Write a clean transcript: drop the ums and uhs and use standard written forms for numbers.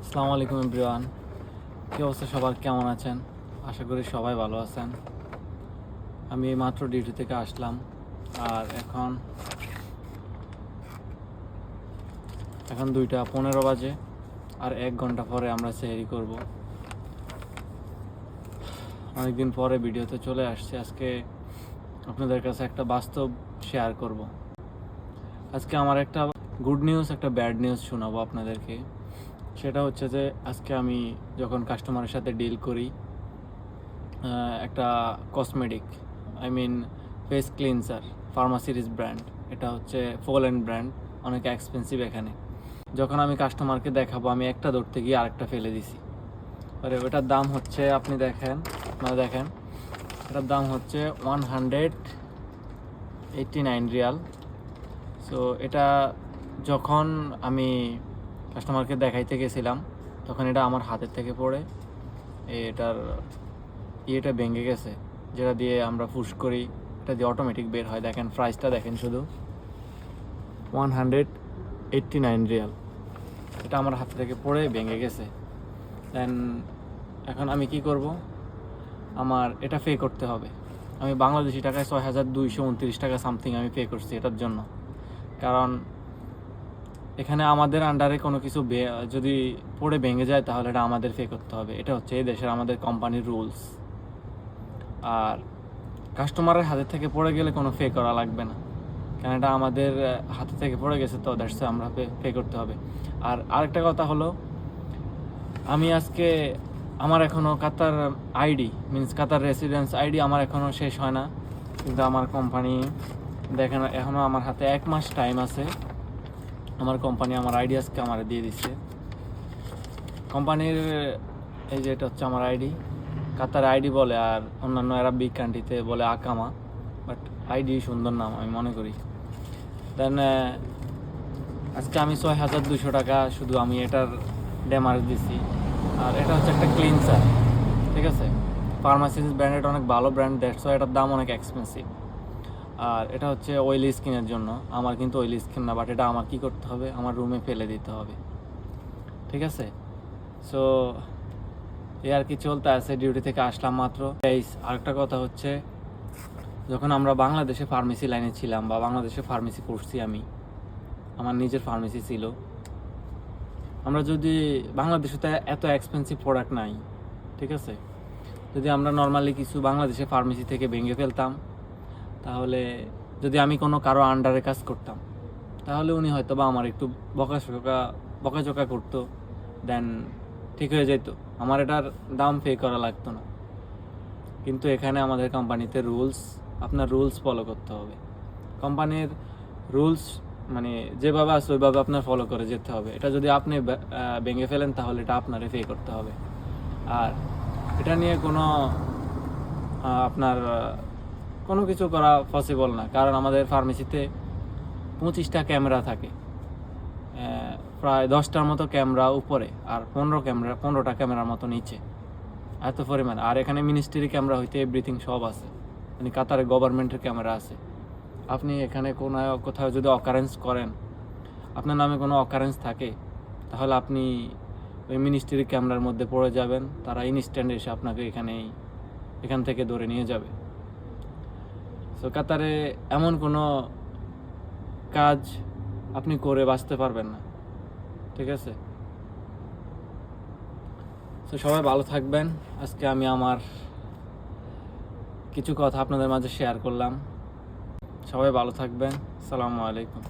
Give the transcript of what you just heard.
আসসালামু আলাইকুম এভরিওয়ান। কী অবস্থা সবার, কেমন আছেন? আশা করি সবাই ভালো আছেন। আমি মাত্র ডিউটি থেকে আসলাম আর এখন 2:15 বাজে আর 1 ঘন্টা পরে আমরা সেহরি করব। অনেকদিন পরে ভিডিওতে চলে আসছে। আজকে আপনাদের কাছে একটা বাস্তব শেয়ার করব। আজকে আমার একটা গুড নিউজ, একটা ব্যাড নিউজ শোনাবো আপনাদেরকে। সেটা হচ্ছে যে আজকে আমি যখন কাস্টমারের সাথে ডিল করি, একটা কসমেটিক ফেস ক্লিনজার, ফার্মাসিরিজ ব্র্যান্ড, এটা হচ্ছে ফোল্যান্ড ব্র্যান্ড, অনেক এক্সপেন্সিভ। এখানে যখন আমি কাস্টমারকে দেখাবো, আমি একটা ধরতে গিয়ে আরেকটা ফেলে দিছি। আরে ওটার দাম হচ্ছে, দেখেন, এটার দাম হচ্ছে 189 রিয়াল। সো এটা যখন আমি কাস্টমারকে দেখাইতে গেছিলাম তখন এটা আমার হাতের থেকে পড়ে এটার ইয়েটা ভেঙে গেছে, যেটা দিয়ে আমরা পুশ করি, এটা দিয়ে অটোমেটিক বের হয়। দেখেন প্রাইসটা, দেখেন শুধু 189 রিয়াল। এটা আমার হাত থেকে পড়ে ভেঙে গেছে। দেন এখন আমি কি করব? আমার এটা পে করতে হবে। আমি বাংলাদেশি টাকায় 6,229 টাকা সামথিং আমি পে করছি এটার জন্য। কারণ এখানে আমাদের আন্ডারে কোনো কিছু যদি পড়ে ভেঙে যায় তাহলে এটা আমাদের পে করতে হবে। এটা হচ্ছে এই দেশের আমাদের কোম্পানির রুলস। আর কাস্টমারের হাতে থেকে পড়ে গেলে কোনো পে করা লাগবে না, কারণ এটা আমাদের হাতে থেকে পড়ে গেছে, তো দ্যাটস আমরা পে করতে হবে। আর আরেকটা কথা হলো, আমি আজকে আমার এখনও কাতার আইডি কাতার রেসিডেন্স আইডি আমার এখনও শেষ হয় না, কিন্তু আমার কোম্পানি দেখেন এখনও আমার হাতে 1 মাস টাইম আছে। আমার কোম্পানি আমার আইডি আজকে আমার দিয়ে দিচ্ছে। কোম্পানির এই যে এটা হচ্ছে আমার আইডি, কাতার আইডি বলে, আর অন্যান্য আরবিক কান্ট্রিতে বলে আকামা, বাট আইডি সুন্দর নাম আমি মনে করি। দেন আজকে আমি 6,200 টাকা শুধু আমি এটার ড্যামারেজ দিছি। আর এটা হচ্ছে একটা ক্লিনসার, ঠিক আছে? ফার্মাসিস ব্র্যান্ড, এটা অনেক ভালো ব্র্যান্ড, দ্যাটস ওয়াই এটার দাম অনেক এক্সপেন্সিভ। আর এটা হচ্ছে অয়েলি স্কিনের জন্য। আমার কিন্তু অয়েলি স্কিন না, বাট এটা আমার কী করতে হবে, আমার রুমে ফেলে দিতে হবে, ঠিক আছে? সো এই আর কি চলতে আছে, ডিউটি থেকে আসলাম মাত্র। আরেকটা কথা হচ্ছে, যখন আমরা বাংলাদেশে ফার্মেসি লাইনে ছিলাম বা বাংলাদেশে ফার্মেসি করছি, আমি আমার নিজের ফার্মেসি ছিল, আমরা যদি বাংলাদেশে তো এত এক্সপেন্সিভ প্রোডাক্ট নাই, ঠিক আছে? যদি আমরা নর্মালি কিছু বাংলাদেশে ফার্মেসি থেকে ভেঙে ফেলতাম, তাহলে যদি আমি কোনো কারো আন্ডারে কাজ করতাম, তাহলে উনি হয়তো বা আমার একটু বকাঝকা করতো, দেন ঠিক হয়ে যেত, আমার এটার দাম পে করা লাগতো না। কিন্তু এখানে আমাদের কোম্পানিতে রুলস, আপনার রুলস ফলো করতে হবে। কোম্পানির রুলস যেভাবে আছে ওইভাবে আপনার ফলো করে যেতে হবে। এটা যদি আপনি ভেঙে ফেলেন তাহলে এটা আপনারে পে করতে হবে। আর এটা নিয়ে আপনার কোনো কিছু করা পসিবল না, কারণ আমাদের ফার্মেসিতে 25টা ক্যামেরা থাকে, প্রায় 10টার মতো ক্যামেরা উপরে আর 15টা ক্যামেরার মতো নিচে, এত পরিমাণ। আর এখানে মিনিস্ট্রি ক্যামেরা হইতে এভরিথিং সব আছে, কাতারে গভর্নমেন্টের ক্যামেরা আছে। আপনি এখানে কোথাও যদি অকারেন্স করেন, আপনার নামে কোনো অকারেন্স থাকে, তাহলে আপনি ওই মিনিস্ট্রি ক্যামেরার মধ্যে পড়ে যাবেন, তারা ইনস্ট্যান্ট এসে আপনাকে এখান থেকে ধরে নিয়ে যাবে। সো কাতারে এমন কোনো কাজ আপনি করে বাঁচতে পারবেন না, ঠিক আছে? তো সবাই ভালো থাকবেন। আজকে আমি আমার কিছু কথা আপনাদের মাঝে শেয়ার করলাম। সবাই ভালো থাকবেন। আসসালামু আলাইকুম।